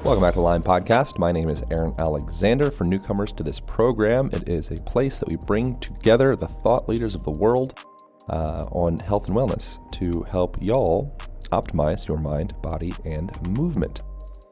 Welcome back to Line Podcast. My name is Aaron Alexander. For newcomers to this program, it is a place that we bring together the thought leaders of the world on health and wellness to help y'all optimize your mind, body, and movement.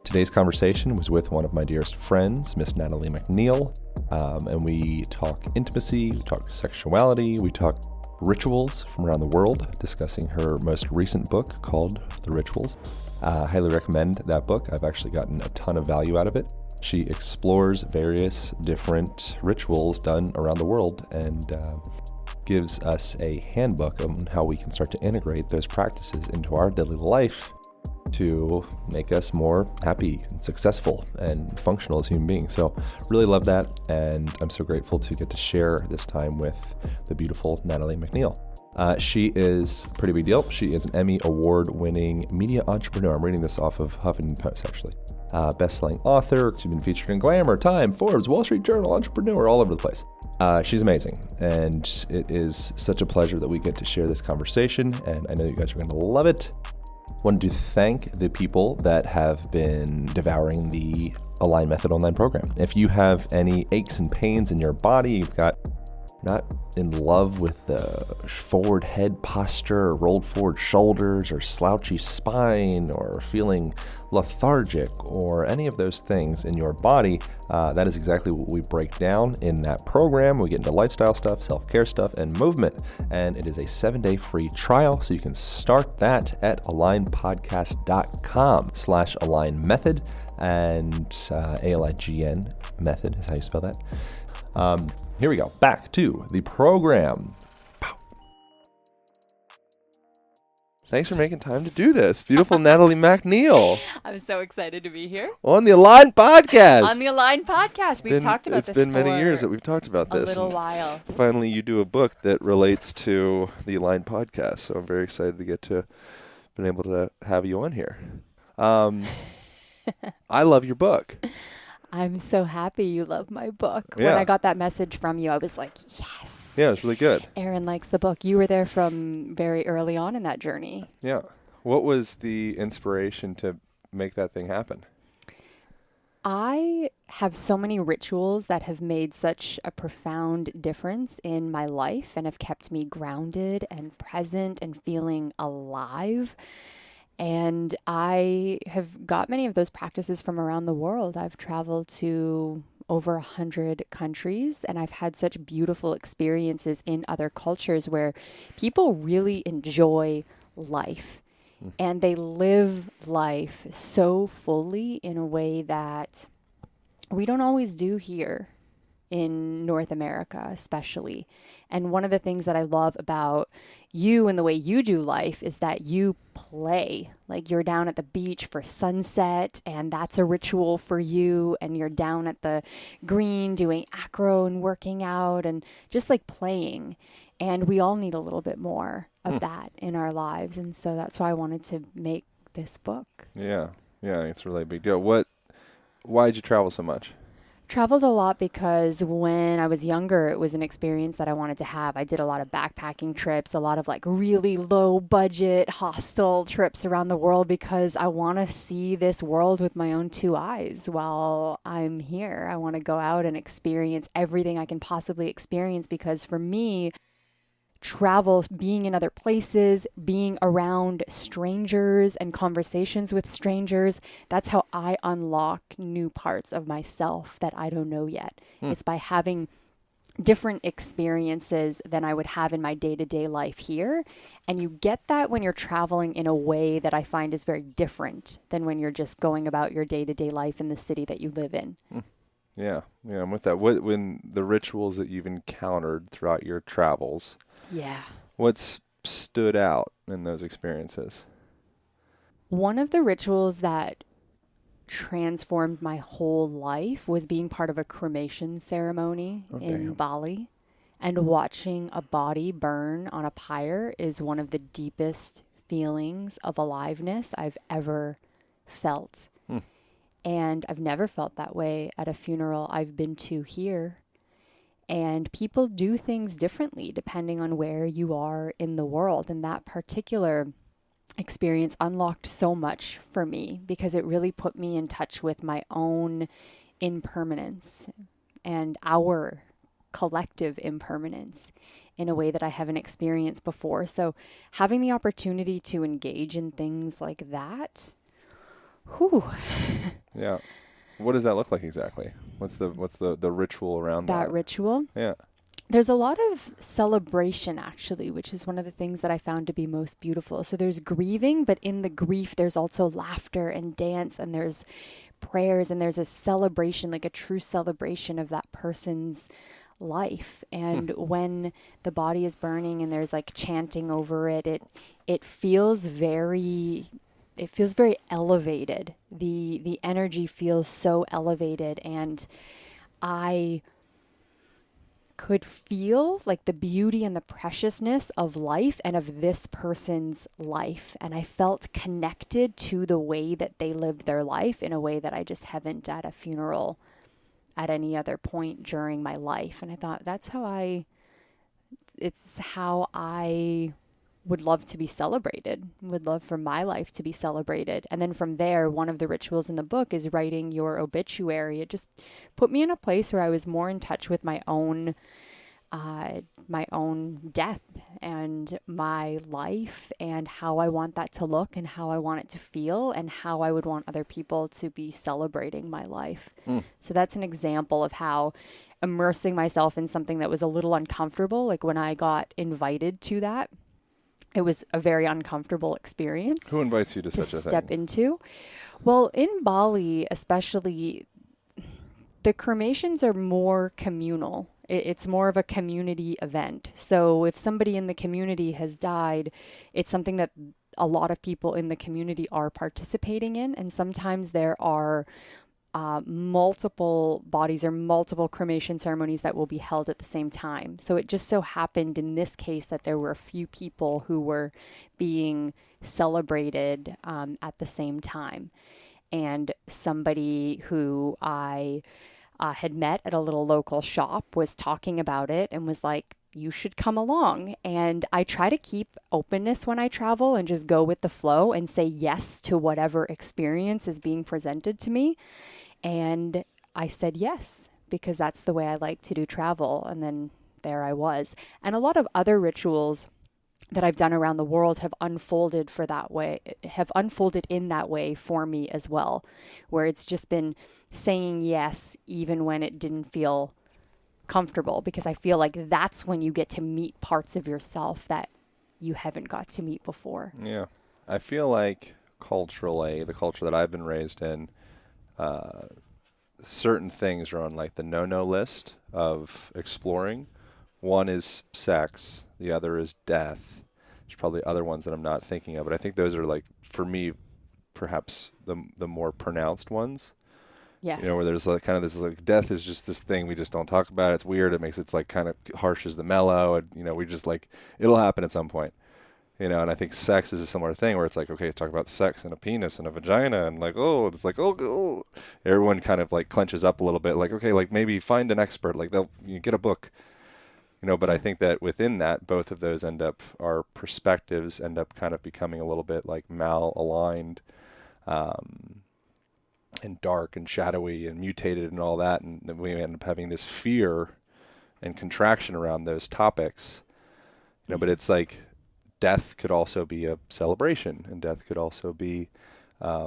Today's conversation was with one of my dearest friends, Miss Natalie MacNeil, and we talk intimacy, we talk sexuality, we talk rituals from around the world, discussing her most recent book called The Rituals. Highly recommend that book. I've actually gotten a ton of value out of it. She explores various different rituals done around the world and gives us a handbook on how we can start to integrate those practices into our daily life to make us more happy and successful and functional as human beings. So really love that, and I'm so grateful to get to share this time with the beautiful Natalie MacNeil. She is a pretty big deal. She is an Emmy Award-winning media entrepreneur. I'm reading this off of Huffington Post, actually. Bestselling author. She's been featured in Glamour, Time, Forbes, Wall Street Journal, Entrepreneur, all over the place. She's amazing, and it is such a pleasure that we get to share this conversation, and I know you guys are going to love it. Wanted to thank the people that have been devouring the Align Method online program. If you have any aches and pains in your body, you've got not in love with the forward head posture, or rolled forward shoulders, or slouchy spine, or feeling lethargic, or any of those things in your body, that is exactly what we break down in that program. We get into lifestyle stuff, self-care stuff, and movement. And it is a 7-day free trial, so you can start that at alignpodcast.com/align method, and ALIGN method is how you spell that. Here we go. Back to the program. Pow. Thanks for making time to do this. Beautiful Natalie MacNeil. I'm so excited to be here. On the Align Podcast. On the Align Podcast. We've talked about this for It's been many years that we've talked about this. A little while. Finally, you do a book that relates to the Align Podcast. So I'm very excited to get to been able to have you on here. I love your book. I'm so happy you love my book. Yeah. When I got that message from you, I was like, yes. Yeah, it's really good. Aaron likes the book. You were there from very early on in that journey. Yeah. What was the inspiration to make that thing happen? I have so many rituals that have made such a profound difference in my life and have kept me grounded and present and feeling alive. And I have got many of those practices from around the world. I've traveled to over 100 countries, and I've had such beautiful experiences in other cultures where people really enjoy life. And they live life so fully in a way that we don't always do here in North America, especially. And one of the things that I love about you and the way you do life is that you play. Like you're down at the beach for sunset, and that's a ritual for you. And you're down at the green doing acro and working out and just like playing. And we all need a little bit more of that in our lives. And so that's why I wanted to make this book. Yeah. Yeah, it's really a big deal. Why did you travel so much? Traveled a lot because when I was younger, it was an experience that I wanted to have. I did a lot of backpacking trips, a lot of like really low budget, hostel trips around the world because I want to see this world with my own two eyes while I'm here. I want to go out and experience everything I can possibly experience because for me, travel, being in other places, being around strangers and conversations with strangers, that's how I unlock new parts of myself that I don't know yet. It's by having different experiences than I would have in my day-to-day life here. And you get that when you're traveling in a way that I find is very different than when you're just going about your day-to-day life in the city that you live in. Yeah, I'm with that. When the rituals that you've encountered throughout your travels, what's stood out in those experiences? One of the rituals that transformed my whole life was being part of a cremation ceremony in Bali. And watching a body burn on a pyre is one of the deepest feelings of aliveness I've ever felt. And I've never felt that way at a funeral I've been to here. And people do things differently depending on where you are in the world. And that particular experience unlocked so much for me because it really put me in touch with my own impermanence and our collective impermanence in a way that I haven't experienced before. So having the opportunity to engage in things like that, whew. Yeah. What does that look like exactly? What's the ritual around that? That ritual? Yeah. There's a lot of celebration, actually, which is one of the things that I found to be most beautiful. So there's grieving, but in the grief, there's also laughter and dance, and there's prayers, and there's a celebration, like a true celebration of that person's life. And when the body is burning and there's like chanting over it, it feels very elevated. The energy feels so elevated, and I could feel like the beauty and the preciousness of life and of this person's life. And I felt connected to the way that they lived their life in a way that I just haven't at a funeral at any other point during my life. And I thought it's how I would love to be celebrated, would love for my life to be celebrated. And then from there, one of the rituals in the book is writing your obituary. It just put me in a place where I was more in touch with my own death and my life and how I want that to look and how I want it to feel and how I would want other people to be celebrating my life. So that's an example of how immersing myself in something that was a little uncomfortable, like when I got invited to that, it was a very uncomfortable experience. Who invites you to such a thing? Step into. Well, in Bali, especially, the cremations are more communal. It's more of a community event. So if somebody in the community has died, it's something that a lot of people in the community are participating in. And sometimes there are multiple bodies or multiple cremation ceremonies that will be held at the same time. So it just so happened in this case that there were a few people who were being celebrated at the same time. And somebody who I had met at a little local shop was talking about it and was like, you should come along. And I try to keep openness when I travel and just go with the flow and say yes to whatever experience is being presented to me. And I said yes, because that's the way I like to do travel. And then there I was. And a lot of other rituals that I've done around the world have unfolded in that way for me as well, where it's just been saying yes, even when it didn't feel comfortable, because I feel like that's when you get to meet parts of yourself that you haven't got to meet before. Yeah. I feel like culturally, the culture that I've been raised in, certain things are on like the no-no list of exploring. One is sex. The other is death. There's probably other ones that I'm not thinking of, but I think those are like, for me, perhaps the more pronounced ones. Yes. You know, where there's like kind of this like death is just this thing we just don't talk about. It's weird. It makes it's like kind of harshes the mellow, and you know, we just like it'll happen at some point. You know, and I think sex is a similar thing where it's like, okay, talk about sex and a penis and a vagina and like, oh, it's like, oh, everyone kind of like clenches up a little bit. Like, okay, like maybe find an expert, like you get a book, you know, but I think that within that, both of those our perspectives end up kind of becoming a little bit like malaligned, and dark and shadowy and mutated and all that. And then we end up having this fear and contraction around those topics, you know, but it's like, death could also be a celebration, and death could also be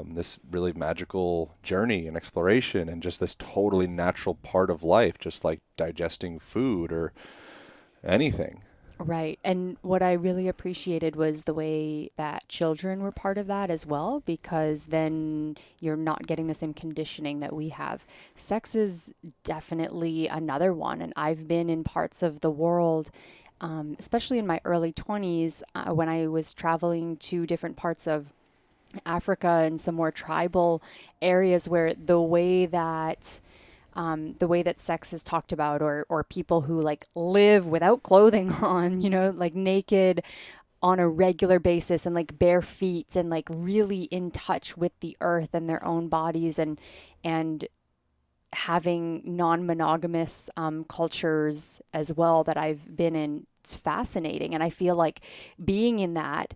this really magical journey and exploration and just this totally natural part of life, just like digesting food or anything. Right. And what I really appreciated was the way that children were part of that as well, because then you're not getting the same conditioning that we have. Sex is definitely another one. And I've been in parts of the world, especially in my early 20s, when I was traveling to different parts of Africa and some more tribal areas where the way that sex is talked about, or people who like live without clothing on, you know, like naked on a regular basis and like bare feet and like really in touch with the earth and their own bodies and having non-monogamous cultures as well that I've been in. It's fascinating. And I feel like being in that,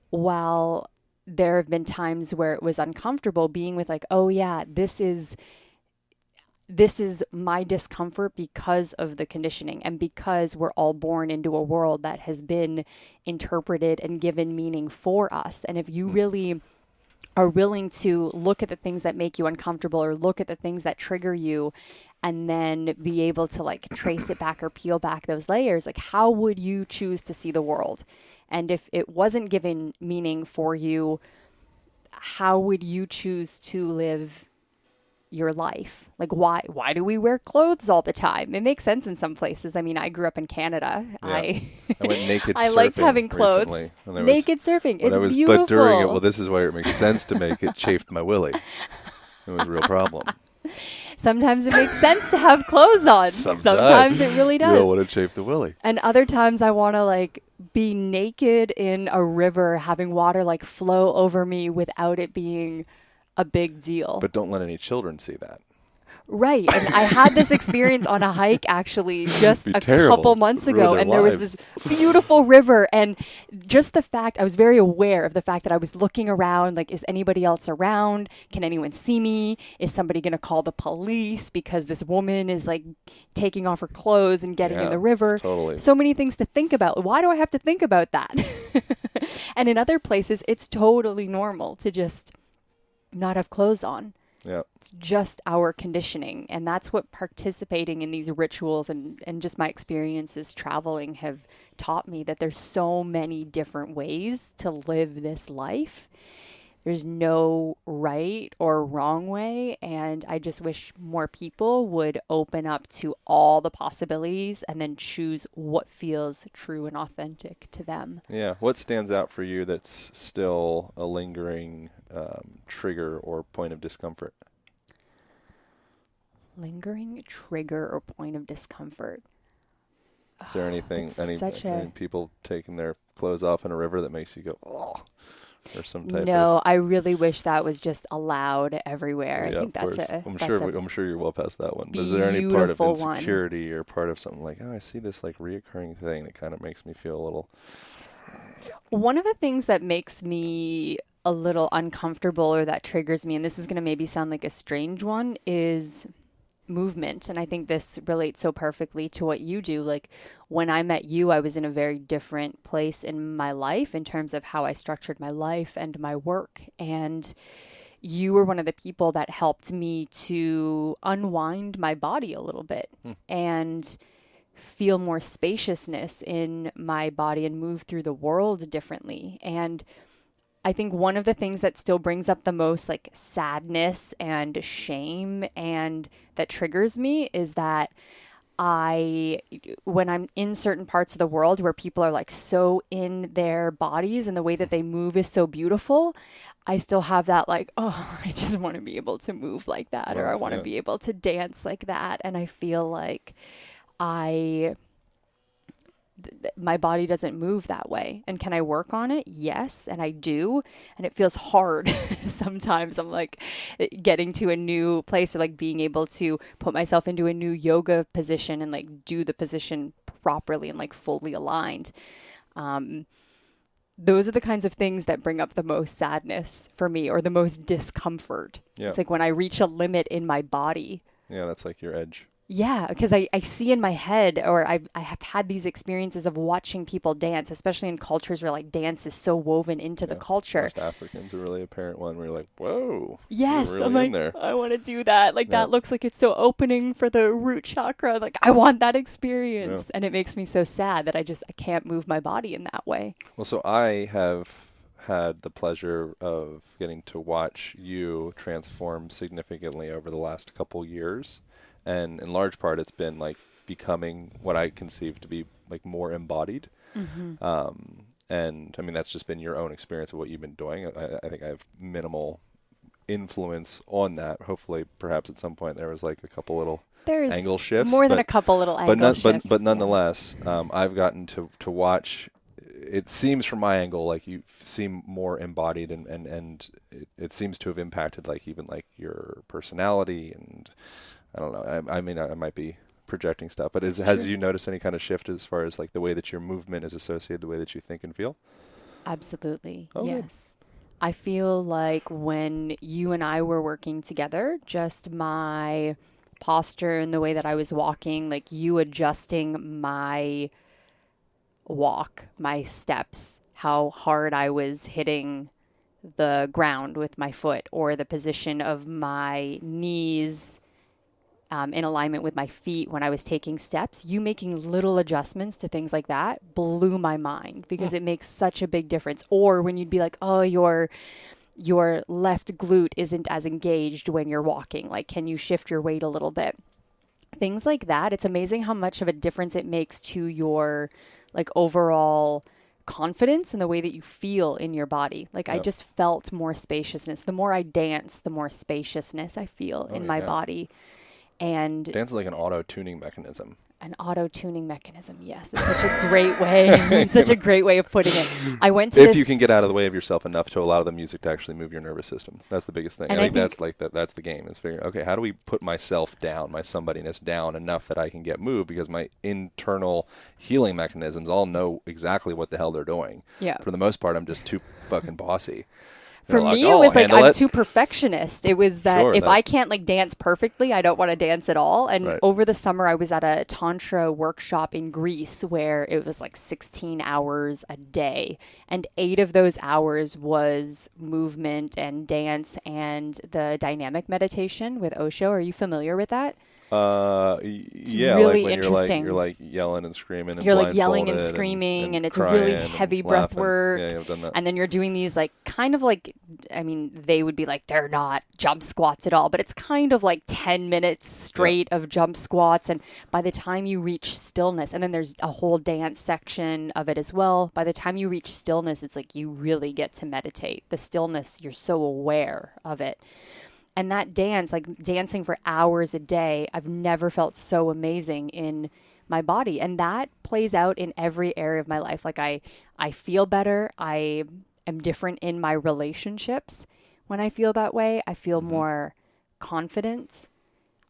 while there have been times where it was uncomfortable being with like, oh yeah, this is my discomfort because of the conditioning and because we're all born into a world that has been interpreted and given meaning for us. And if you really are willing to look at the things that make you uncomfortable or look at the things that trigger you and then be able to like trace it back or peel back those layers, like how would you choose to see the world? And if it wasn't given meaning for you, how would you choose to live your life? Like why do we wear clothes all the time? It makes sense in some places. I mean, I grew up in Canada. Yeah. I went naked I surfing liked having clothes. Naked surfing. It's beautiful. But during it, well, this is where it makes sense to make it chafed my willy. It was a real problem. Sometimes it makes sense to have clothes on. Sometimes it really does. You don't want to chafe the willy. And other times I want to like be naked in a river, having water like flow over me without it being a big deal. But don't let any children see that. Right. And I had this experience on a hike actually just a couple months ago. And there was this beautiful river. And just the fact, I was very aware of the fact that I was looking around, like, is anybody else around? Can anyone see me? Is somebody going to call the police because this woman is like taking off her clothes and getting in the river? Totally. So many things to think about. Why do I have to think about that? And in other places, it's totally normal to just not have clothes on. Yeah. It's just our conditioning. And that's what participating in these rituals and just my experiences traveling have taught me, that there's so many different ways to live this life. There's no right or wrong way. And I just wish more people would open up to all the possibilities and then choose what feels true and authentic to them. Yeah. What stands out for you that's still a lingering trigger or point of discomfort? Lingering trigger or point of discomfort. Is there anything, any people taking their clothes off in a river that makes you go, oh, or some type of... No, I really wish that was just allowed everywhere. Yeah, I think that's I'm sure you're well past that one. But is there any part of insecurity or part of something like, oh, I see this like reoccurring thing that kind of makes me feel a little... One of the things that makes me a little uncomfortable or that triggers me, and this is going to maybe sound like a strange one, is movement. And I think this relates so perfectly to what you do. Like when I met you, I was in a very different place in my life in terms of how I structured my life and my work. And you were one of the people that helped me to unwind my body a little bit and feel more spaciousness in my body and move through the world differently. And I think one of the things that still brings up the most like sadness and shame and that triggers me is that when I'm in certain parts of the world where people are like so in their bodies and the way that they move is so beautiful, I still have that like, oh, I just want to be able to move like that, or I want to be able to dance like that. And I feel like my body doesn't move that way. And can I work on it? Yes. And I do. And it feels hard. Sometimes I'm like getting to a new place or like being able to put myself into a new yoga position and like do the position properly and like fully aligned. Those are the kinds of things that bring up the most sadness for me or the most discomfort. Yeah. It's like when I reach a limit in my body. Yeah, that's like your edge. Yeah, because I see in my head, or I have had these experiences of watching people dance, especially in cultures where like dance is so woven into the culture. West Africans are really apparent one where you're like, whoa. Yes, really I'm like, I want to do that. Like that looks like it's so opening for the root chakra. Like I want that experience. And it makes me so sad that I can't move my body in that way. Well, so I have had the pleasure of getting to watch you transform significantly over the last couple years. And in large part, it's been like becoming what I conceive to be like more embodied. Mm-hmm. And I mean, that's just been your own experience of what you've been doing. I think I have minimal influence on that. Hopefully, perhaps at some point there was like a couple little angle shifts. More than a couple little angle shifts. But nonetheless, I've gotten to watch. It seems from my angle like you seem more embodied and it seems to have impacted like even like your personality and I don't know. I mean, I might be projecting stuff, but has you noticed any kind of shift as far as like the way that your movement is associated, the way that you think and feel? Absolutely. Oh, yes. I feel like when you and I were working together, just my posture and the way that I was walking, like you adjusting my walk, my steps, how hard I was hitting the ground with my foot, or the position of my knees in alignment with my feet when I was taking steps, you making little adjustments to things like that blew my mind, because it makes such a big difference. Or when you'd be like, oh, your left glute isn't as engaged when you're walking. Like, can you shift your weight a little bit? Things like that. It's amazing how much of a difference it makes to your like overall confidence and the way that you feel in your body. Like, I just felt more spaciousness. The more I dance, the more spaciousness I feel in my body. And dance is like an auto-tuning mechanism. An auto-tuning mechanism. Yes, that's such a great way. It's such a great way of putting it. I went to if you can get out of the way of yourself enough to allow the music to actually move your nervous system. That's the biggest thing. I think that's like that's the game, is figuring, okay, how do we put myself down, my somebodyness down enough that I can get moved, because my internal healing mechanisms all know exactly what the hell they're doing. Yeah. For the most part, I'm just too fucking bossy. For me, it was like, I'm too perfectionist. It was that if I can't like dance perfectly, I don't want to dance at all. And over the summer, I was at a Tantra workshop in Greece where it was like 16 hours a day. And 8 of those hours was movement and dance and the dynamic meditation with Osho. Are you familiar with that? Yeah, really like when interesting. You're like yelling and screaming and you're like yelling and screaming and it's really heavy breath work. Yeah, I've done that. And then you're doing these like kind of like, I mean, they would be like, they're not jump squats at all, but it's kind of like 10 minutes straight of jump squats. And by the time you reach stillness, and then there's a whole dance section of it as well. By the time you reach stillness, it's like you really get to meditate. The stillness, you're so aware of it. And that dance, like dancing for hours a day, I've never felt so amazing in my body. And that plays out in every area of my life. Like I feel better. I am different in my relationships. When I feel that way, I feel more confidence.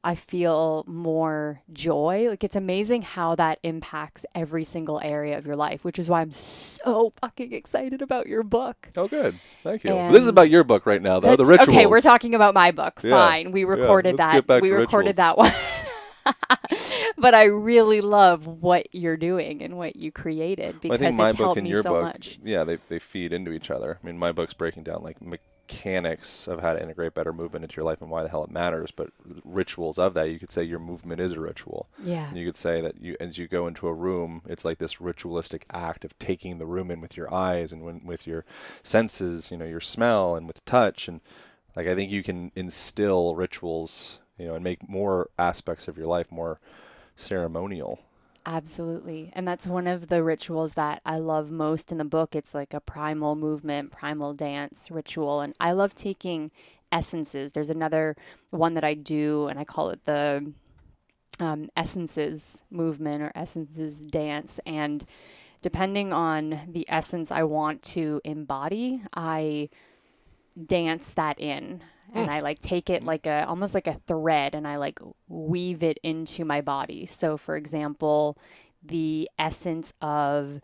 I feel more joy. Like, it's amazing how that impacts every single area of your life, which is why I'm so fucking excited about your book. Oh, good. Thank you. This is about your book right now, though, The Rituals. Okay, we're talking about my book. Fine. We recorded that. We recorded that one. But I really love what you're doing and what you created, because I think my it's book helped and me your so book, much. yeah, they feed into each other. I mean, my book's breaking down like mechanics of how to integrate better movement into your life and why the hell it matters, but rituals of that, you could say your movement is a ritual. Yeah. And you could say that as you go into a room, it's like this ritualistic act of taking the room in with your eyes and with your senses, your smell and with touch. And like, I think you can instill rituals, and make more aspects of your life more ceremonial. Absolutely. And that's one of the rituals that I love most in the book. It's like a primal movement, primal dance ritual. And I love taking essences. There's another one that I do, and I call it the essences movement or essences dance. And depending on the essence I want to embody, I dance that in. And I like take it like almost like a thread, and I like weave it into my body. So for example, the essence of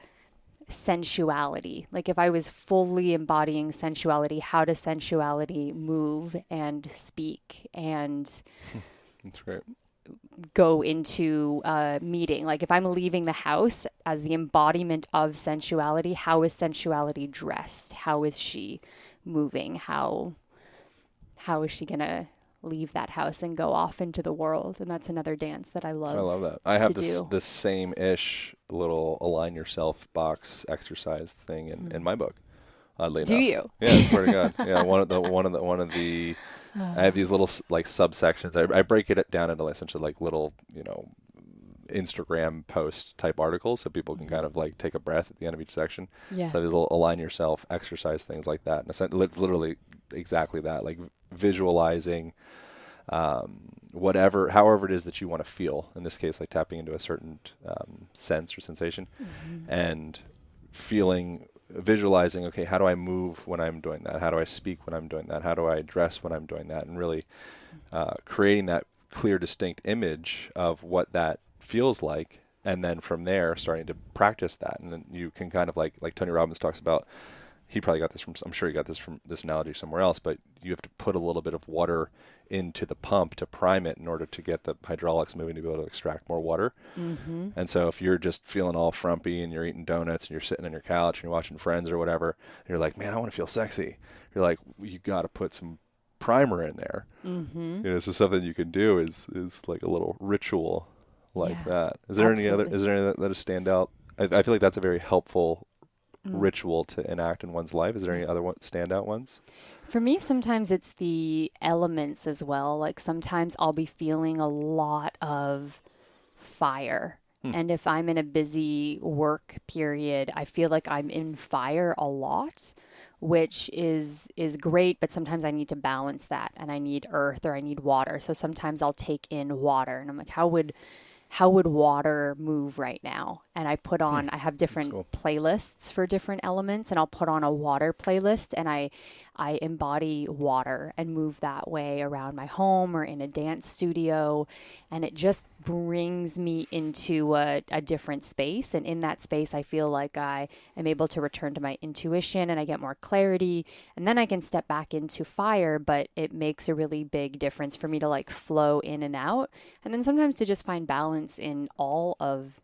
sensuality, like if I was fully embodying sensuality, how does sensuality move and speak and That's great. Go into a meeting? Like if I'm leaving the house as the embodiment of sensuality, how is sensuality dressed? How is she moving? How is she going to leave that house and go off into the world? And that's another dance that I love. I love that. I have this same-ish little align yourself box exercise thing in my book. Oddly enough. Do you? Yeah, I swear to God. Yeah, one of the I have these little like subsections. I break it down into essentially like little, Instagram post type articles, so people can kind of like take a breath at the end of each section. Yeah. So there's little align yourself exercise things like that. And it's literally exactly that, like visualizing however it is that you want to feel. In this case, like tapping into a certain sense or sensation, and visualizing, okay, how do I move when I'm doing that? How do I speak when I'm doing that? How do I dress when I'm doing that? And really creating that clear, distinct image of what that feels like, and then from there starting to practice that. And then you can kind of like Tony Robbins talks about, he probably got this from, I'm sure he got this from this analogy somewhere else, but you have to put a little bit of water into the pump to prime it in order to get the hydraulics moving to be able to extract more water. Mm-hmm. And so if you're just feeling all frumpy and you're eating donuts and you're sitting on your couch and you're watching Friends or whatever, and you're like, man, I want to feel sexy. You're like, well, you got to put some primer in there. Mm-hmm. You know, so something you can do is like a little ritual like that. Is there any that stand out? I feel like that's a very helpful ritual to enact in one's life. Is there any other standout ones? For me, sometimes it's the elements as well. Like sometimes I'll be feeling a lot of fire. And if I'm in a busy work period, I feel like I'm in fire a lot, which is great, but sometimes I need to balance that and I need earth or I need water. So sometimes I'll take in water and I'm like, how would water move right now? And I put on, I have different playlists for different elements, and I'll put on a water playlist and I embody water and move that way around my home or in a dance studio. And it just brings me into a different space. And in that space, I feel like I am able to return to my intuition and I get more clarity. And then I can step back into fire, but it makes a really big difference for me to like flow in and out. And then sometimes to just find balance in all of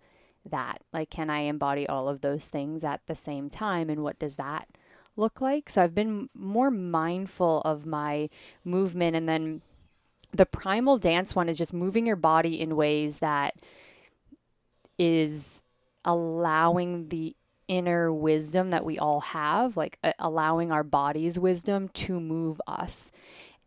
that. Like, can I embody all of those things at the same time? And what does that look like? So I've been more mindful of my movement. And then the primal dance one is just moving your body in ways that is allowing the inner wisdom that we all have, like allowing our body's wisdom to move us.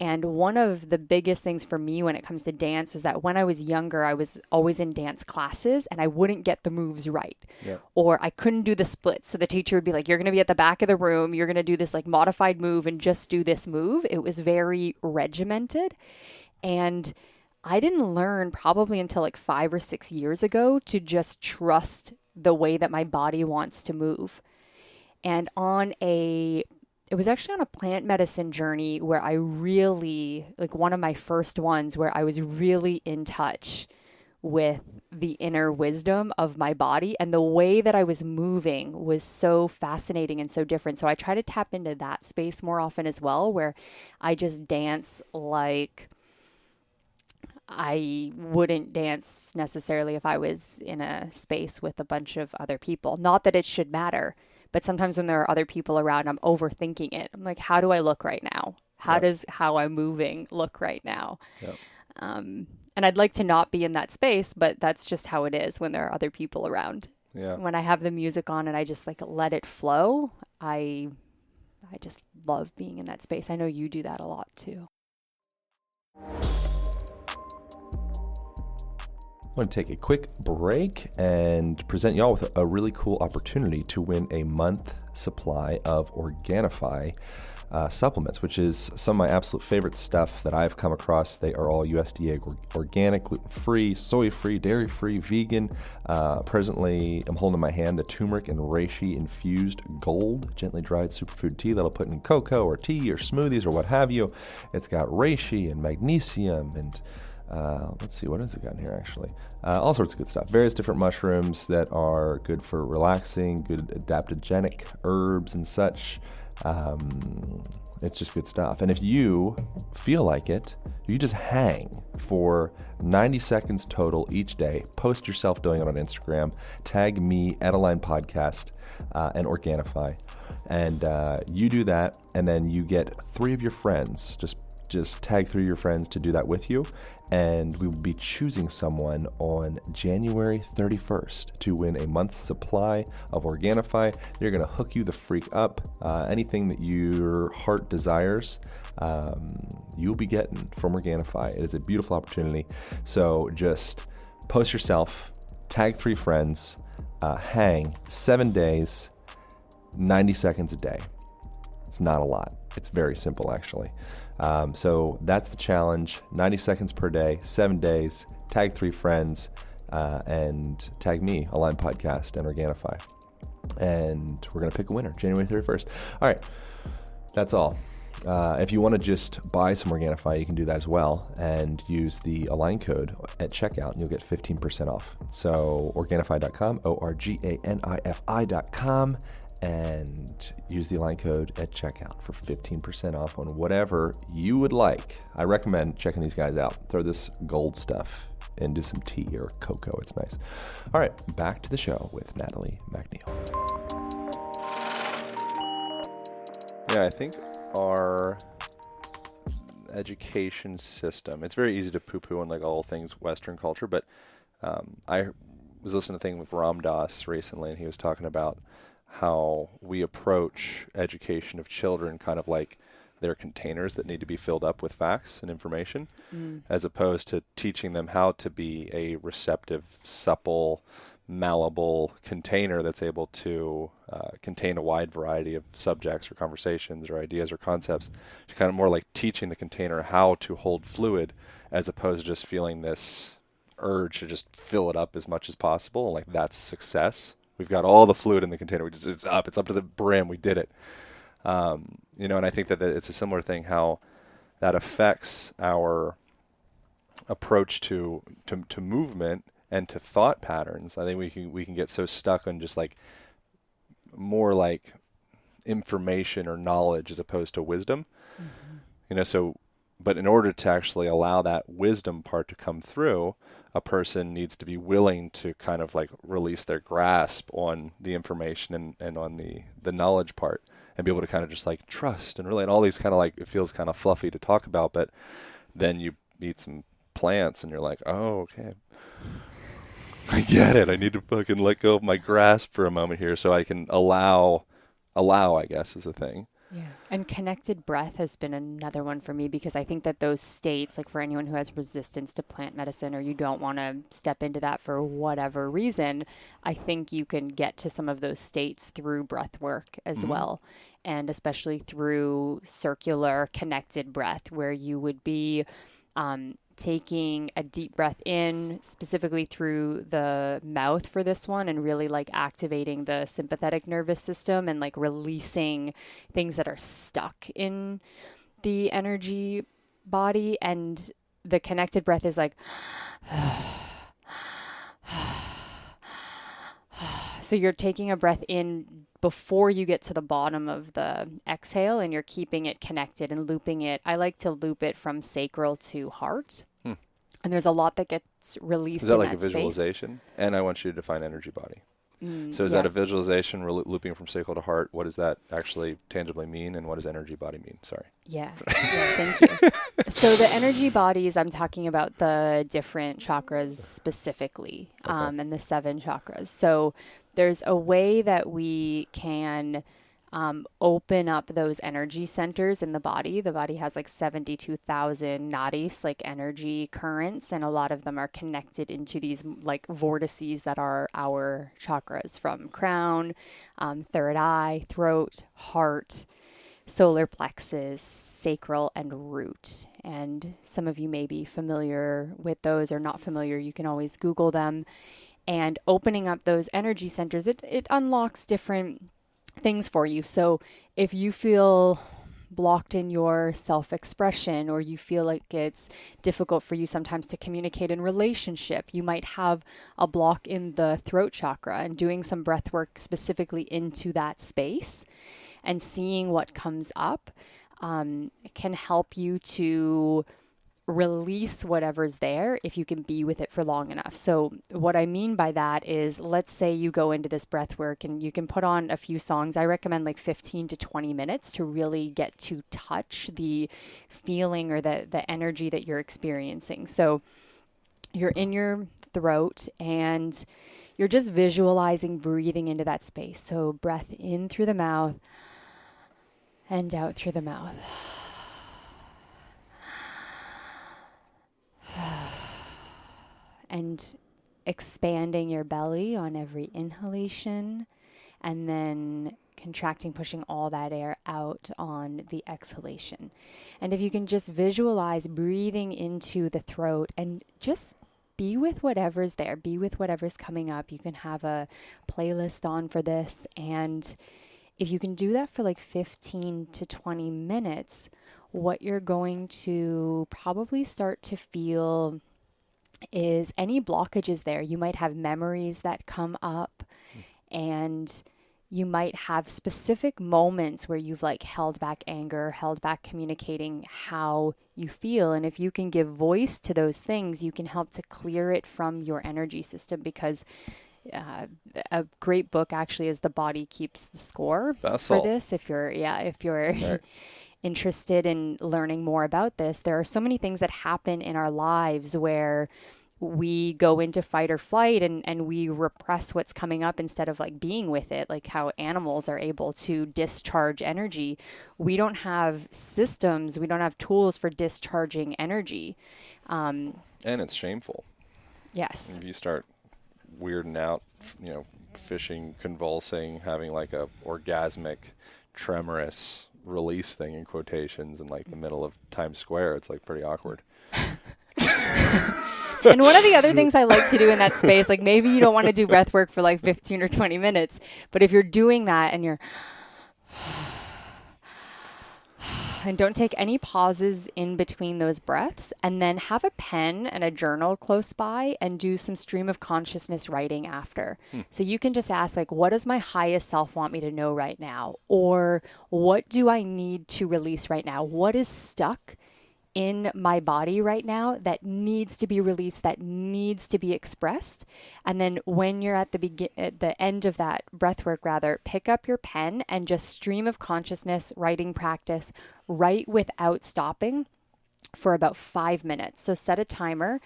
And one of the biggest things for me when it comes to dance was that when I was younger, I was always in dance classes and I wouldn't get the moves right. Yeah. Or I couldn't do the splits. So the teacher would be like, you're going to be at the back of the room. You're going to do this like modified move and just do this move. It was very regimented. And I didn't learn probably until like 5 or 6 years ago to just trust the way that my body wants to move. And it was actually on a plant medicine journey where I really, like one of my first ones where I was really in touch with the inner wisdom of my body, and the way that I was moving was so fascinating and so different. So I try to tap into that space more often as well, where I just dance like I wouldn't dance necessarily if I was in a space with a bunch of other people. Not that it should matter. But sometimes when there are other people around, I'm overthinking it. I'm like, how do I look right now? How does how I'm moving look right now? Yep. And I'd like to not be in that space, but that's just how it is when there are other people around. Yeah. When I have the music on and I just like let it flow, I just love being in that space. I know you do that a lot too. I want to take a quick break and present y'all with a really cool opportunity to win a month supply of Organifi supplements, which is some of my absolute favorite stuff that I've come across. They are all USDA organic, gluten-free, soy-free, dairy-free, vegan. Presently, I'm holding in my hand the turmeric and reishi infused gold gently dried superfood tea that'll put in cocoa or tea or smoothies or what have you. It's got reishi and magnesium and let's see, what has it got in here actually? All sorts of good stuff. Various different mushrooms that are good for relaxing, good adaptogenic herbs and such. It's just good stuff. And if you feel like it, you just hang for 90 seconds total each day. Post yourself doing it on Instagram. Tag me at Align Podcast and Organifi. And you do that, and then you get 3 of your friends. Just tag 3 of your friends to do that with you, and we will be choosing someone on January 31st to win a month's supply of Organifi. They're going to hook you the freak up. Anything that your heart desires, you'll be getting from Organifi. It is a beautiful opportunity. So just post yourself, tag 3 friends, hang 7 days, 90 seconds a day. It's not a lot. It's very simple, actually. So that's the challenge. 90 seconds per day, 7 days, tag 3 friends, and tag me, Align Podcast and Organifi. And we're going to pick a winner, January 31st. All right, that's all. If you want to just buy some Organifi, you can do that as well and use the Align code at checkout and you'll get 15% off. So Organifi.com, Organifi.com, and use the line code at checkout for 15% off on whatever you would like. I recommend checking these guys out. Throw this gold stuff into some tea or cocoa. It's nice. All right, back to the show with Natalie MacNeil. Yeah, I think our education system, it's very easy to poo-poo on like all things Western culture, but I was listening to a thing with Ram Dass recently, and he was talking about how we approach education of children kind of like they're containers that need to be filled up with facts and information, as opposed to teaching them how to be a receptive, supple, malleable container that's able to contain a wide variety of subjects or conversations or ideas or concepts. It's kind of more like teaching the container how to hold fluid, as opposed to just feeling this urge to just fill it up as much as possible. Like that's success. We've got all the fluid in the container. It's up to the brim. We did it. And I think that it's a similar thing, how that affects our approach to movement and to thought patterns. I think we can get so stuck on just like more like information or knowledge as opposed to wisdom. But in order to actually allow that wisdom part to come through, a person needs to be willing to kind of like release their grasp on the information and on the knowledge part, and be able to kind of just like trust and relate. All these kind of like, it feels kind of fluffy to talk about, but then you eat some plants and you're like, oh, okay, I get it. I need to fucking let go of my grasp for a moment here so I can allow, I guess, is the thing. Yeah. And connected breath has been another one for me, because I think that those states, like for anyone who has resistance to plant medicine, or you don't want to step into that for whatever reason, I think you can get to some of those states through breath work as well. And especially through circular connected breath, where you would be taking a deep breath in specifically through the mouth for this one, and really like activating the sympathetic nervous system and like releasing things that are stuck in the energy body. And the connected breath is like, so you're taking a breath in before you get to the bottom of the exhale, and you're keeping it connected and looping it. I like to loop it from sacral to heart. And there's a lot that gets released in that space. Is that like a visualization? And I want you to define energy body. So is that a visualization looping from sacral to heart? What does that actually tangibly mean? And what does energy body mean? Sorry. Yeah, thank you. So the energy bodies, I'm talking about the different chakras specifically, and the 7 chakras. So there's a way that we can open up those energy centers in the body. The body has like 72,000 nadis, like energy currents, and a lot of them are connected into these like vortices that are our chakras, from crown, third eye, throat, heart, solar plexus, sacral, and root. And some of you may be familiar with those, or not familiar. You can always Google them. And opening up those energy centers, it unlocks different things for you. So if you feel blocked in your self-expression, or you feel like it's difficult for you sometimes to communicate in relationship, you might have a block in the throat chakra, and doing some breath work specifically into that space and seeing what comes up can help you to release whatever's there if you can be with it for long enough. So what I mean by that is, let's say you go into this breath work and you can put on a few songs. I recommend like 15 to 20 minutes to really get to touch the feeling or the energy that you're experiencing. So you're in your throat and you're just visualizing breathing into that space. So breath in through the mouth and out through the mouth. And expanding your belly on every inhalation, and then contracting, pushing all that air out on the exhalation. And if you can just visualize breathing into the throat and just be with whatever's there, be with whatever's coming up. You can have a playlist on for this. And if you can do that for like 15 to 20 minutes, what you're going to probably start to feel is any blockages there. You might have memories that come up, and you might have specific moments where you've like held back anger, held back communicating how you feel. And if you can give voice to those things, you can help to clear it from your energy system, because a great book actually is The Body Keeps the Score for this. If you're right. interested in learning more about this, there are so many things that happen in our lives where we go into fight or flight and we repress what's coming up instead of like being with it, like how animals are able to discharge energy. We don't have systems, we don't have tools for discharging energy. And it's shameful. Yes. If you start weirding out, fishing, convulsing, having like a orgasmic, tremorous release thing in quotations in like the middle of Times Square, it's like pretty awkward. And one of the other things I like to do in that space, like maybe you don't want to do breath work for like 15 or 20 minutes, but if you're doing that and you're, and don't take any pauses in between those breaths, and then have a pen and a journal close by and do some stream of consciousness writing after. So you can just ask, like, what does my highest self want me to know right now? Or what do I need to release right now? What is stuck in my body right now that needs to be released, that needs to be expressed? And then when you're at the end of that breath work, pick up your pen and just stream of consciousness writing practice, write without stopping for about 5 minutes. So set a timer,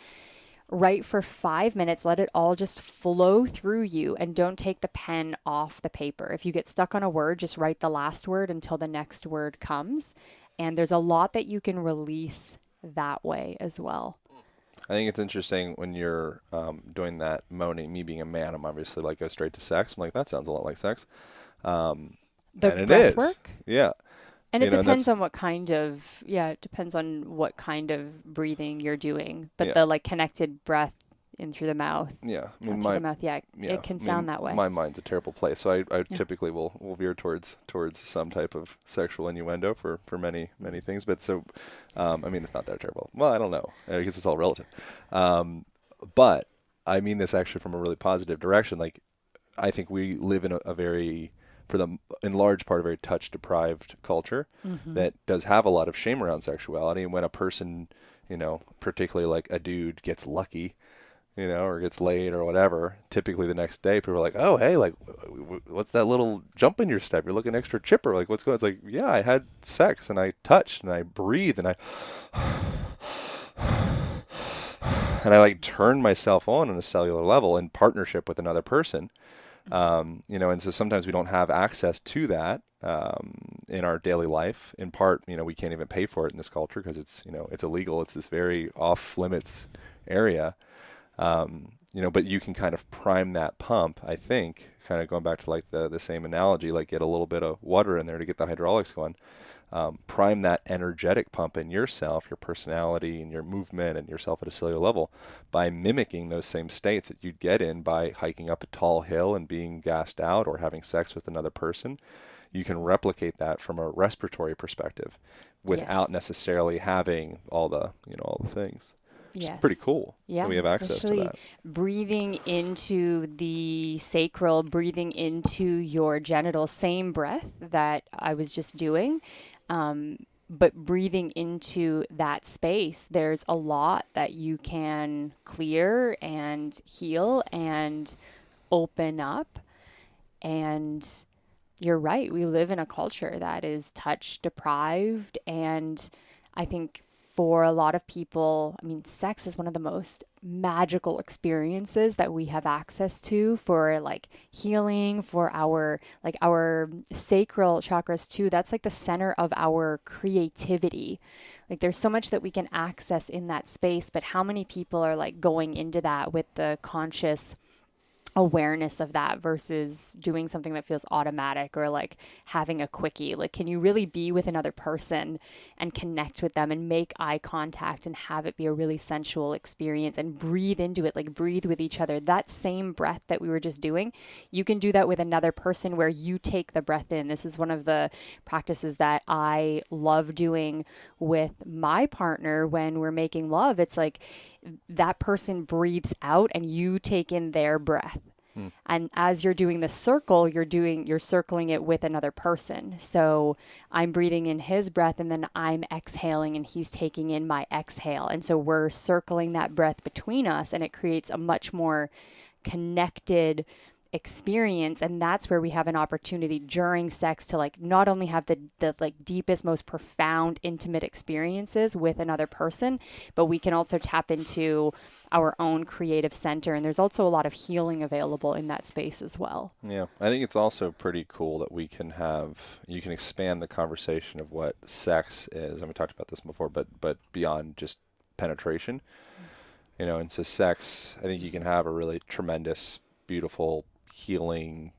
write for 5 minutes, let it all just flow through you, and don't take the pen off the paper. If you get stuck on a word, just write the last word until the next word comes. And there's a lot that you can release that way as well. I think it's interesting when you're doing that moaning, me being a man, I'm obviously like go straight to sex. I'm like, that sounds a lot like sex. The breath work? Yeah. And it depends on what kind of, it depends on what kind of breathing you're doing. But the like connected breath in through the mouth. Yeah. I mean, through the mouth, it can sound that way. My mind's a terrible place. So I typically will veer towards some type of sexual innuendo for many, many things. But so, I mean, it's not that terrible. Well, I don't know. I guess it's all relative. But I mean this actually from a really positive direction. Like, I think we live in a very, in large part, a very touch-deprived culture that does have a lot of shame around sexuality. And when a person, particularly like a dude, gets lucky, or gets laid or whatever, typically the next day people are like, oh, hey, like, what's that little jump in your step? You're looking extra chipper. Like, what's going on? It's like, yeah, I had sex and I touched and I breathed and I like turned myself on a cellular level in partnership with another person. And so sometimes we don't have access to that in our daily life. In part, we can't even pay for it in this culture because it's, it's illegal. It's this very off limits area. But you can kind of prime that pump, I think, kind of going back to like the same analogy, like get a little bit of water in there to get the hydraulics going. Prime that energetic pump in yourself, your personality and your movement and yourself at a cellular level by mimicking those same states that you'd get in by hiking up a tall hill and being gassed out or having sex with another person. You can replicate that from a respiratory perspective without necessarily having all the things. It's pretty cool that we have access to that. Breathing into the sacral, breathing into your genitals, same breath that I was just doing, but breathing into that space, there's a lot that you can clear and heal and open up. And you're right, we live in a culture that is touch deprived, and I think for a lot of people, I mean, sex is one of the most magical experiences that we have access to for like healing, for our sacral chakras too. That's like the center of our creativity. Like there's so much that we can access in that space, but how many people are like going into that with the conscious awareness of that versus doing something that feels automatic or like having a quickie? Like, can you really be with another person and connect with them and make eye contact and have it be a really sensual experience and breathe into it, like breathe with each other? That same breath that we were just doing, you can do that with another person where you take the breath in. This is one of the practices that I love doing with my partner when we're making love. It's like that person breathes out and you take in their breath. And as you're doing the circle, you're circling it with another person. So I'm breathing in his breath and then I'm exhaling and he's taking in my exhale. And so we're circling that breath between us and it creates a much more connected experience. And that's where we have an opportunity during sex to like not only have the like deepest, most profound, intimate experiences with another person, but we can also tap into our own creative center. And there's also a lot of healing available in that space as well. Yeah. I think it's also pretty cool that you can expand the conversation of what sex is. And we talked about this before, but beyond just penetration, and so sex, I think you can have a really tremendous, beautiful, healing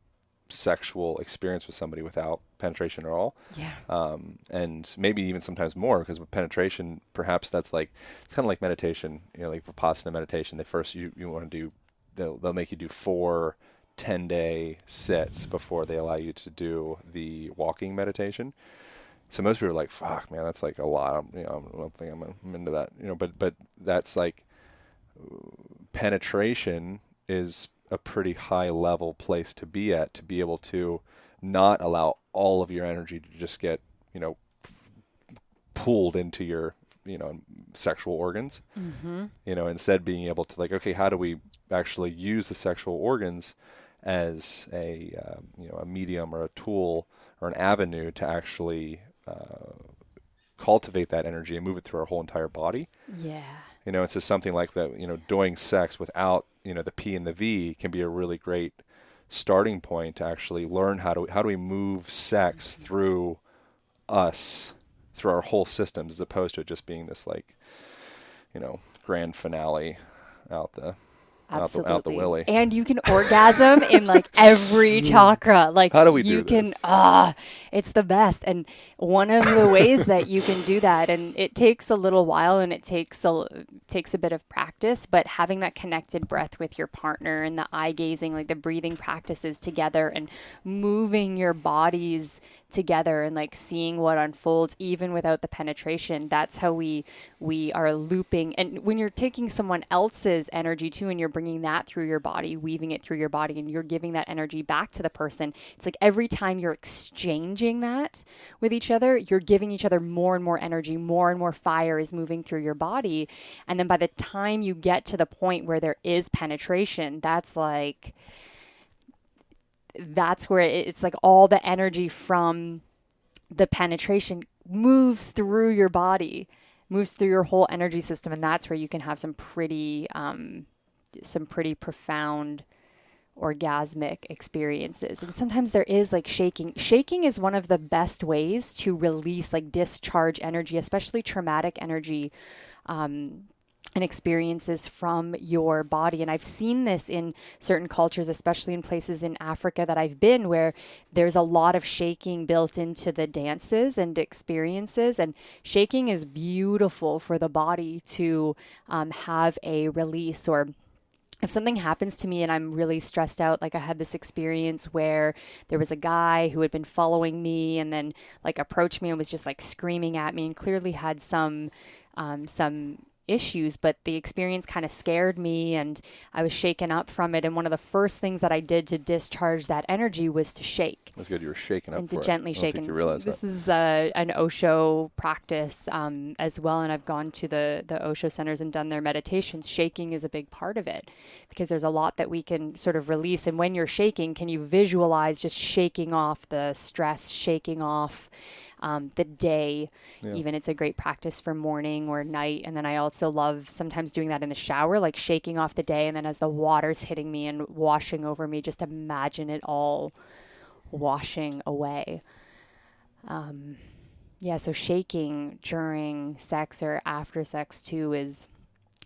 sexual experience with somebody without penetration at all. Yeah. And maybe even sometimes more, because with penetration, perhaps it's kind of like meditation, like Vipassana meditation. They first, you want to do, they'll make you do 4 10-day sits before they allow you to do the walking meditation. So most people are like, fuck, man, that's like a lot. I don't think I'm into that, but that's like penetration is a pretty high level place to be at, to be able to not allow all of your energy to just get, pulled into your, sexual organs, instead being able to like, okay, how do we actually use the sexual organs as a medium or a tool or an avenue to actually cultivate that energy and move it through our whole entire body. Yeah. And so something like that, doing sex without, the P and the V can be a really great starting point to actually learn how do we move sex through us, through our whole systems, as opposed to it just being this like, grand finale out the willy. And you can orgasm in like every chakra. Like how do we do this? It's the best. And one of the ways that you can do that, and it takes a little while and it takes a bit of practice, but having that connected breath with your partner and the eye gazing, like the breathing practices together and moving your bodies together and like seeing what unfolds even without the penetration. That's how we are looping. And when you're taking someone else's energy too and you're bringing that through your body, weaving it through your body, and you're giving that energy back to the person, it's like every time you're exchanging that with each other, you're giving each other more and more energy, more and more fire is moving through your body. And then by the time you get to the point where there is penetration, that's where it's like all the energy from the penetration moves through your body, moves through your whole energy system. And that's where you can have some pretty profound orgasmic experiences. And sometimes there is like shaking. Shaking is one of the best ways to release, like discharge energy, especially traumatic energy, and experiences from your body. And I've seen this in certain cultures, especially in places in Africa that I've been, where there's a lot of shaking built into the dances and experiences. And shaking is beautiful for the body to have a release. Or if something happens to me and I'm really stressed out, like I had this experience where there was a guy who had been following me and then like approached me and was just like screaming at me and clearly had some issues, but the experience kind of scared me and I was shaken up from it. And one of the first things that I did to discharge that energy was to shake. That's good. You were shaking up and for to it. gently shake. I don't think you realize this that. is an Osho practice as well. And I've gone to the Osho centers and done their meditations. Shaking is a big part of it because there's a lot that we can sort of release. And when you're shaking, can you visualize just shaking off the stress, shaking off the day? Yeah. Even it's a great practice for morning or night. And then I also love sometimes doing that in the shower, like shaking off the day. And then as the water's hitting me and washing over me, just imagine it all washing away. So shaking during sex or after sex too is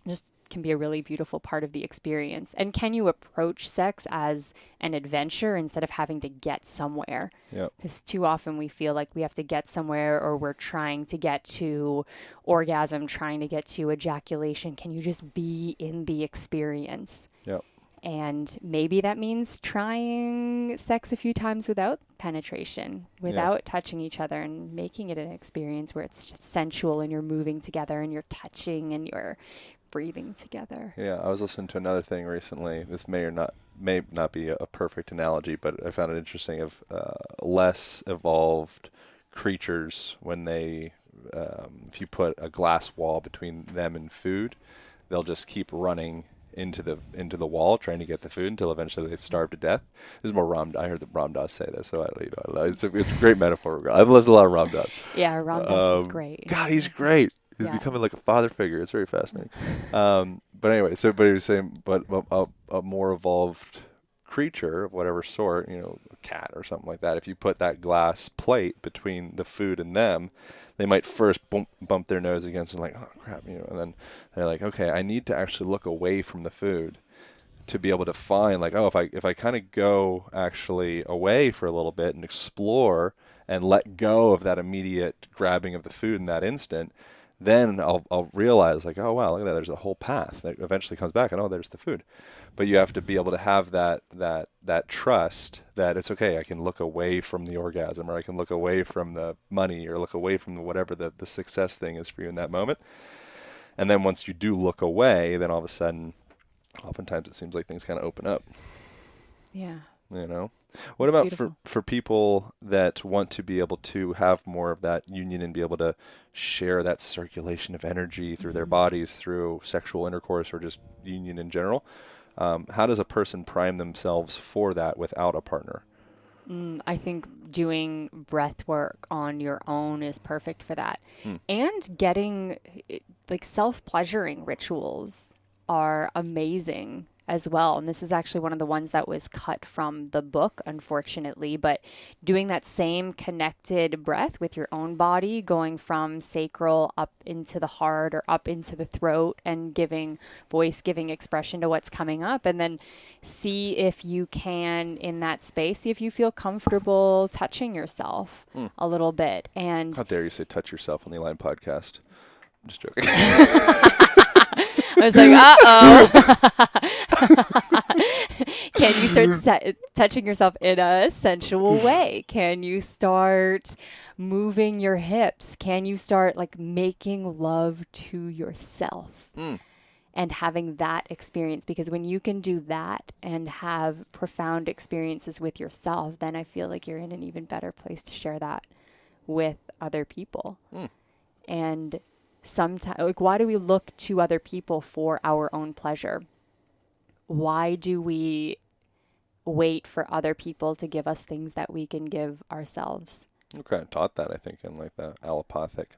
just can be a really beautiful part of the experience. And can you approach sex as an adventure instead of having to get somewhere? Because too often we feel like we have to get somewhere, or we're trying to get to orgasm, trying to get to ejaculation. Can you just be in the experience? Yep. And maybe that means trying sex a few times without penetration, without touching each other, and making it an experience where it's just sensual and you're moving together and you're touching and you're breathing together. Yeah, I was listening to another thing recently. This may not be a perfect analogy, but I found it interesting of less evolved creatures when they, if you put a glass wall between them and food, they'll just keep running into the wall trying to get the food until eventually they starve to death. This is more Ram. I heard that Ram Dass say this, so I don't know. It's a great metaphor. I've listened to a lot of Ram Dass. Yeah, Ram Dass is great. God, he's great. He's becoming like a father figure. It's very fascinating. But anyway, but he was saying, but a more evolved creature of whatever sort, a cat or something like that, if you put that glass plate between the food and them, they might first bump their nose against it, like, oh crap, and then they're like, okay, I need to actually look away from the food to be able to find, like, oh, if I kind of go actually away for a little bit and explore and let go of that immediate grabbing of the food in that instant, then I'll realize, like, oh wow, look at that, there's a whole path that eventually comes back, and oh, there's the food. But you have to be able to have that trust that it's okay, I can look away from the orgasm, or I can look away from the money, or look away from whatever the success thing is for you in that moment. And then once you do look away, then all of a sudden, oftentimes it seems like things kind of open up. Yeah. What It's about beautiful. for people that want to be able to have more of that union and be able to share that circulation of energy through their bodies, through sexual intercourse, or just union in general? How does a person prime themselves for that without a partner? I think doing breath work on your own is perfect for that. And getting like self-pleasuring rituals are amazing as well. And this is actually one of the ones that was cut from the book, unfortunately, but doing that same connected breath with your own body, going from sacral up into the heart or up into the throat, and giving expression to what's coming up. And then see if you can, in that space, see if you feel comfortable touching yourself a little bit. And How dare you say touch yourself on the Line podcast? I'm just joking. I was like, can you start touching yourself in a sensual way? Can you start moving your hips? Can you start like making love to yourself and having that experience? Because when you can do that and have profound experiences with yourself, then I feel like you're in an even better place to share that with other people. And sometimes, like, why do we look to other people for our own pleasure? Why do we wait for other people to give us things that we can give ourselves? You kind of taught that, I think, in like the allopathic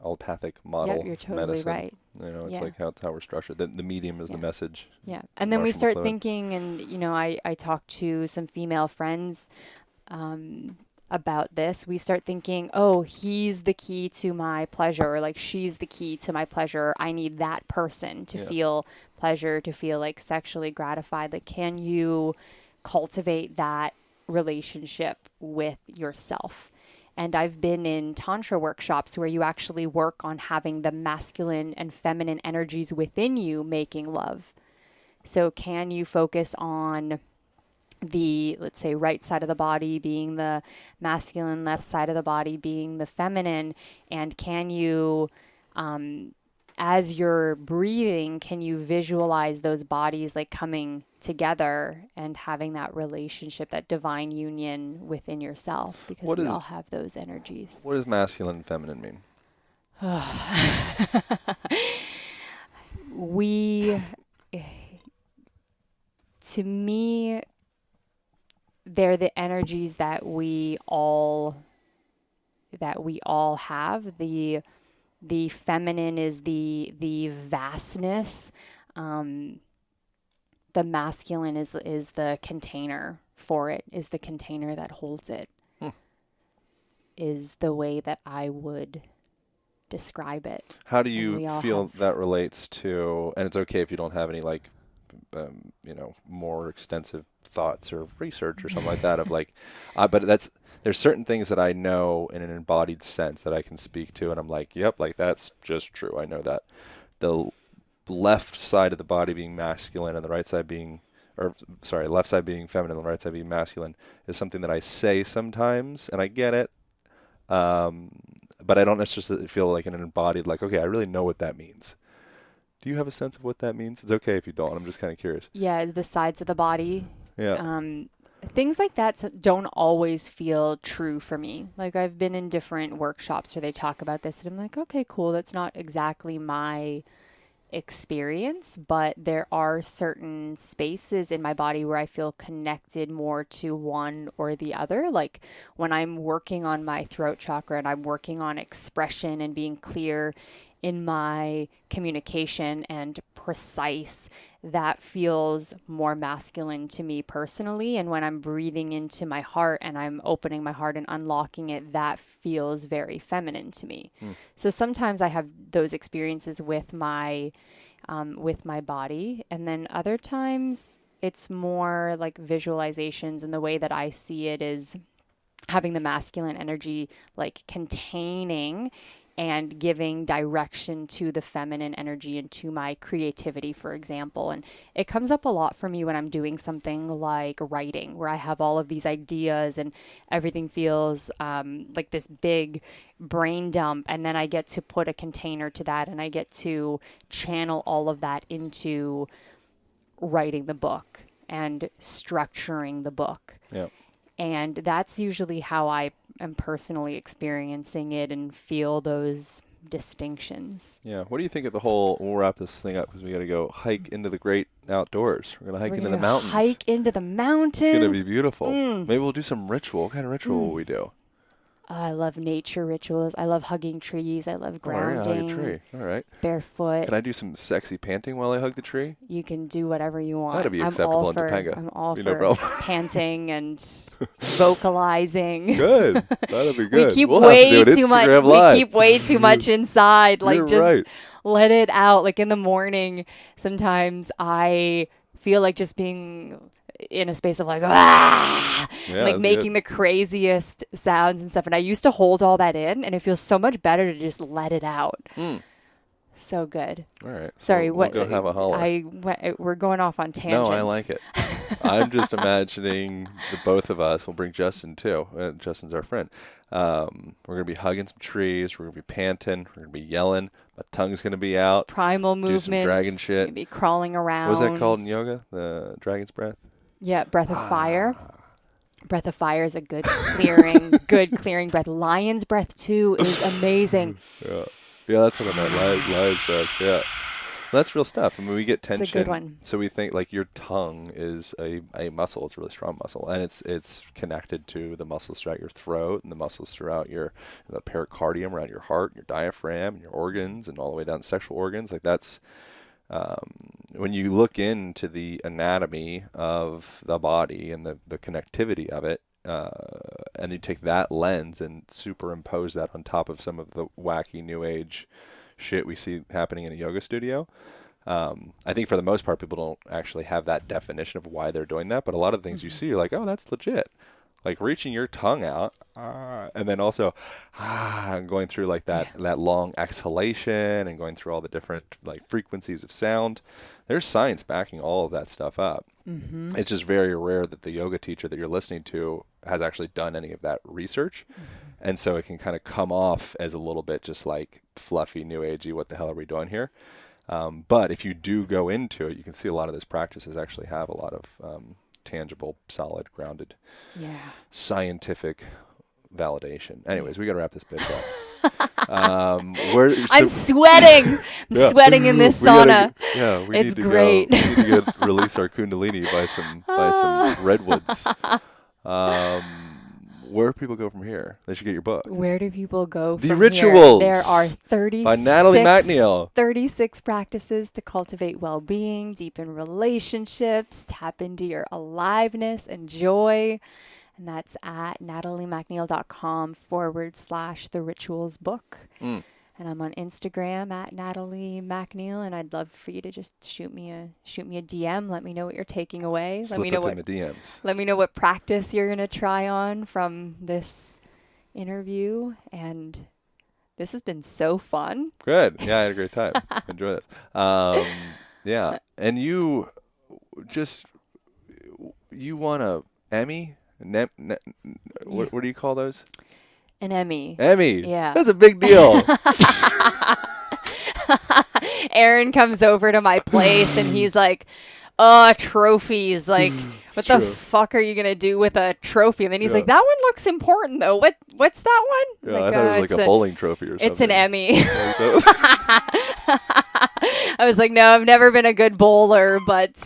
model. Yeah, you're totally medicine. right. It's like how we're structured. The medium is the message. Yeah. And then we Marshall start McLuhan. thinking, and, I talked to some female friends about this. We start thinking, oh, he's the key to my pleasure, or like she's the key to my pleasure. I need that person to feel pleasure, to feel like sexually gratified. Like, can you cultivate that relationship with yourself? And I've been in Tantra workshops where you actually work on having the masculine and feminine energies within you making love. So can you focus on the, let's say, right side of the body being the masculine, left side of the body being the feminine? And can you, as you're breathing, can you visualize those bodies like coming together and having that relationship, that divine union within yourself? Because we all have those energies. What does masculine and feminine mean? To me, they're the energies that we all have. The feminine is the vastness. The masculine is the container for it, is the container that holds it. Is the way that I would describe it. How do you feel that relates to, and it's okay if you don't have any like more extensive thoughts or research or something like that of like, but there's certain things that I know in an embodied sense that I can speak to, and I'm like, yep, like that's just true. I know that the left side of the body being masculine and the right side being, left side being feminine and the right side being masculine is something that I say sometimes, and I get it. But I don't necessarily feel like an embodied, like, okay, I really know what that means. Do you have a sense of what that means? It's okay if you don't. I'm just kind of curious. Yeah, the sides of the body. Yeah. Things like that don't always feel true for me. Like I've been in different workshops where they talk about this and I'm like, okay, cool. That's not exactly my experience, but there are certain spaces in my body where I feel connected more to one or the other. Like when I'm working on my throat chakra and I'm working on expression and being clear in my communication and precise, that feels more masculine to me personally. And when I'm breathing into my heart and I'm opening my heart and unlocking it, that feels very feminine to me. So sometimes I have those experiences with my body, and then other times it's more like visualizations, and the way that I see it is having the masculine energy like containing and giving direction to the feminine energy and to my creativity, for example. And it comes up a lot for me when I'm doing something like writing, where I have all of these ideas and everything feels like this big brain dump. And then I get to put a container to that and I get to channel all of that into writing the book and structuring the book. Yeah. And that's usually how I am personally experiencing it and feel those distinctions. Yeah. What do you think of the whole, we'll wrap this thing up because we got to go hike into the great outdoors. We're going to hike into the mountains. Hike into the mountains. It's going to be beautiful. Maybe we'll do some ritual. What kind of ritual will we do? I love nature rituals. I love hugging trees. I love grounding. Hug a tree. All right. Barefoot. Can I do some sexy panting while I hug the tree? You can do whatever you want. That'd be acceptable in Topanga. I'm all for no panting and vocalizing. Good. That'd be good. We keep we'll way too much. We keep way too much inside. Like You're just right. let it out. Like in the morning, sometimes I feel like just being in a space of like, like making the craziest sounds and stuff. And I used to hold all that in, and it feels so much better to just let it out. So good. All right. Sorry, we'll go have a holler. We're going off on tangents. No, I like it. I'm just imagining the both of us. We'll bring Justin too. Justin's our friend. We're going to be hugging some trees. We're going to be panting. We're going to be yelling. My tongue's going to be out. Primal movements. Do some dragon shit. Be crawling around. What was that called in yoga? The dragon's breath? Yeah, breath of fire. Breath of fire is a good clearing breath. Lion's breath too is amazing. Yeah, that's what I meant. Lion's breath. Yeah. That's real stuff. I mean, we get tension. It's a good one. So we think like your tongue is a muscle. It's a really strong muscle, and it's connected to the muscles throughout your throat and the muscles throughout the pericardium around your heart, your diaphragm, and your organs, and all the way down to sexual organs. Like that's when you look into the anatomy of the body and the connectivity of it, and you take that lens and superimpose that on top of some of the wacky new age shit we see happening in a yoga studio. I think for the most part, people don't actually have that definition of why they're doing that. But a lot of the things you see, you're like, oh, that's legit. Like reaching your tongue out, and then also going through like that long exhalation and going through all the different like frequencies of sound. There's science backing all of that stuff up. Mm-hmm. It's just very rare that the yoga teacher that you're listening to has actually done any of that research. Mm-hmm. And so it can kind of come off as a little bit just like fluffy, new agey, what the hell are we doing here? But if you do go into it, you can see a lot of those practices actually have a lot of tangible, solid, grounded, scientific validation. Anyways, we got to wrap this bitch up. I'm sweating. I'm sweating in this sauna. We it's need to great. Go. We need to release our kundalini by some redwoods. Where do people go from here? They should get your book. Where do people go from The Rituals. Here? There are 36 by Natalie MacNeil. 36 practices to cultivate well-being, deepen relationships, tap into your aliveness and joy. And that's at nataliemacneil.com/the rituals book. And I'm on Instagram at Natalie MacNeil, and I'd love for you to just shoot me a DM. Let me know what you're taking away. Slip let me know up in the DMs. Let me know what practice you're gonna try on from this interview. And this has been so fun. Good. Yeah, I had a great time. Enjoy this. Yeah, and you won a Emmy. What do you call those? An Emmy. Emmy. Yeah. That's a big deal. Aaron comes over to my place and he's like, trophies. Like, what the fuck are you going to do with a trophy? And then he's like, that one looks important though. What's that one? Yeah, like, I thought it was like a bowling trophy or something. It's an Emmy. I was like, no, I've never been a good bowler, but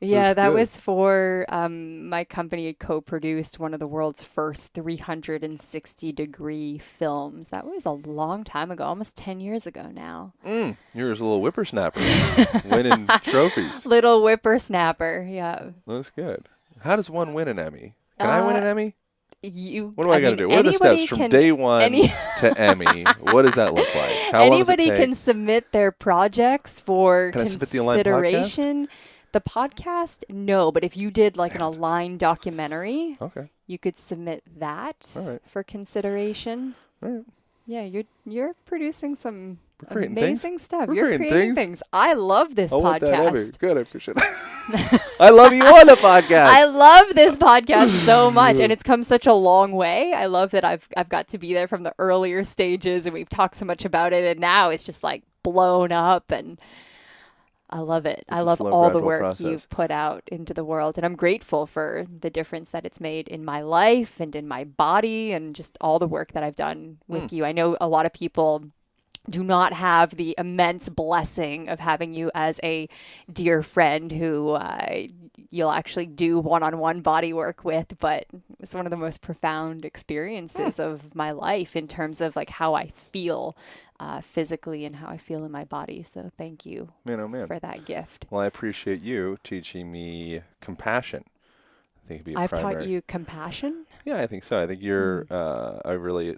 yeah, that was for my company had co-produced one of the world's first 360-degree films. That was a long time ago, almost 10 years ago now. You're just a little whippersnapper, winning trophies. Little whippersnapper, yeah. That's good. How does one win an Emmy? Can I win an Emmy? What do I got to do? What are the steps from day one to Emmy? What does that look like? How anybody long does it take? can submit their projects for Can I submit the Align consideration. The podcast, no, but if you did like an Align documentary, you could submit that for consideration. All right. Yeah, you're producing some amazing stuff. You're creating things. I love this podcast. Want that Emmy. Good, I appreciate that. I love you on the podcast. I love this podcast so much, and it's come such a long way. I love that I've got to be there from the earlier stages, and we've talked so much about it, and now it's just like blown up, and I love it. I love all the work you've put out into the world, and I'm grateful for the difference that it's made in my life and in my body, and just all the work that I've done with you. I know a lot of people do not have the immense blessing of having you as a dear friend who you'll actually do one-on-one body work with, but it's one of the most profound experiences of my life in terms of like how I feel physically and how I feel in my body. So thank you for that gift. Well, I appreciate you teaching me compassion. I think it'd be I've taught you compassion? Yeah, I think so. I think you're a really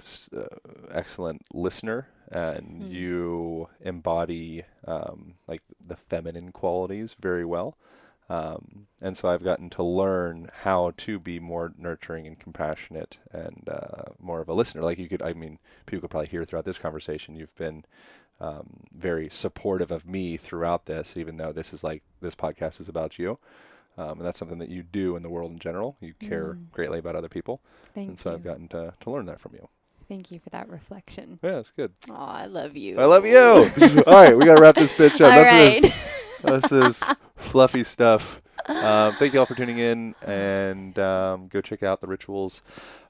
excellent listener, and you embody like the feminine qualities very well. And so I've gotten to learn how to be more nurturing and compassionate and more of a listener. Like people could probably hear throughout this conversation, you've been very supportive of me throughout this, even though this podcast is about you. And that's something that you do in the world in general. You care greatly about other people. Thank you. I've gotten to learn that from you. Thank you for that reflection. Yeah, it's good. Oh, I love you. I love you. All right, we got to wrap this bitch up. All right. This is fluffy stuff. Thank you all for tuning in, and go check out The Rituals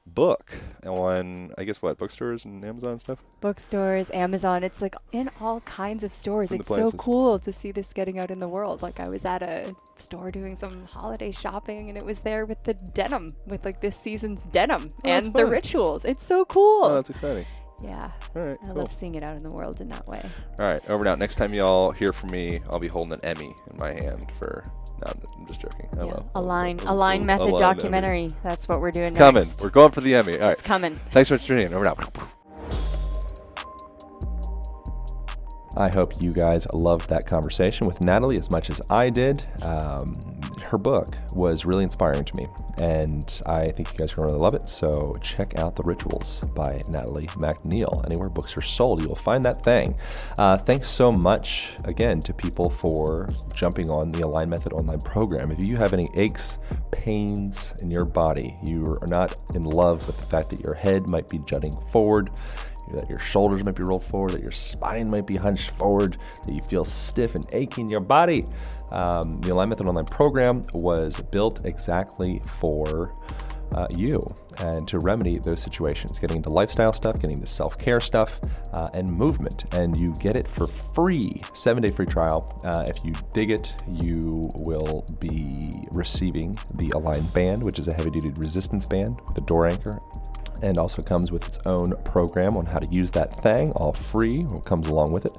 book on, I guess, bookstores and Amazon stuff? Bookstores, Amazon. It's like in all kinds of stores. It's so cool to see this getting out in the world. Like I was at a store doing some holiday shopping, and it was there with the denim, with like this season's denim and The Rituals. It's so cool. Oh, that's exciting. Yeah. All right. I love seeing it out in the world in that way. All right. Over and out. Next time y'all hear from me, I'll be holding an Emmy in my hand for... No, I'm just joking. Align method documentary. Emmy. That's what we're doing next. Coming. We're going for the Emmy. All right. It's coming. Thanks so much for tuning in. Over and out. I hope you guys loved that conversation with Natalie as much as I did. Her book was really inspiring to me, and I think you guys are going to really love it. So check out The Rituals by Natalie MacNeil. Anywhere books are sold, you will find that thing. Thanks so much, again, to people for jumping on the Align Method online program. If you have any aches, pains in your body, you are not in love with the fact that your head might be jutting forward, that your shoulders might be rolled forward, that your spine might be hunched forward, that you feel stiff and achy in your body. The Align Method online program was built exactly for you and to remedy those situations, getting into lifestyle stuff, getting into self-care stuff, and movement. And you get it for free, 7-day free trial. If you dig it, you will be receiving the Align band, which is a heavy-duty resistance band with a door anchor, and also comes with its own program on how to use that thing, all free. It comes along with it.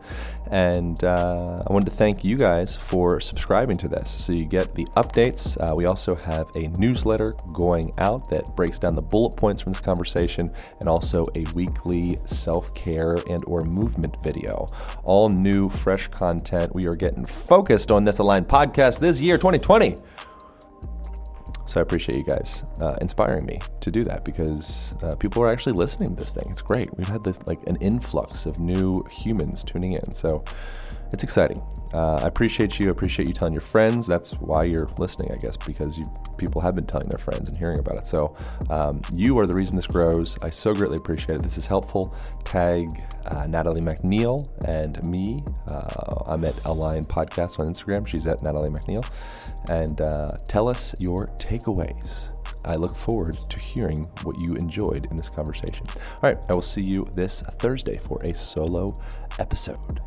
And I wanted to thank you guys for subscribing to this. So you get the updates. We also have a newsletter going out that breaks down the bullet points from this conversation, and also a weekly self-care and or movement video. All new, fresh content. We are getting focused on this Align podcast this year, 2020. So I appreciate you guys inspiring me to do that, because people are actually listening to this thing. It's great. We've had this an influx of new humans tuning in. So it's exciting. I appreciate you. I appreciate you telling your friends. That's why you're listening, I guess, because people have been telling their friends and hearing about it. So you are the reason this grows. I so greatly appreciate it. This is helpful. Tag Natalie MacNeil and me. I'm at Align Podcast on Instagram. She's at Natalie MacNeil. And tell us your takeaways. I look forward to hearing what you enjoyed in this conversation. All right, I will see you this Thursday for a solo episode.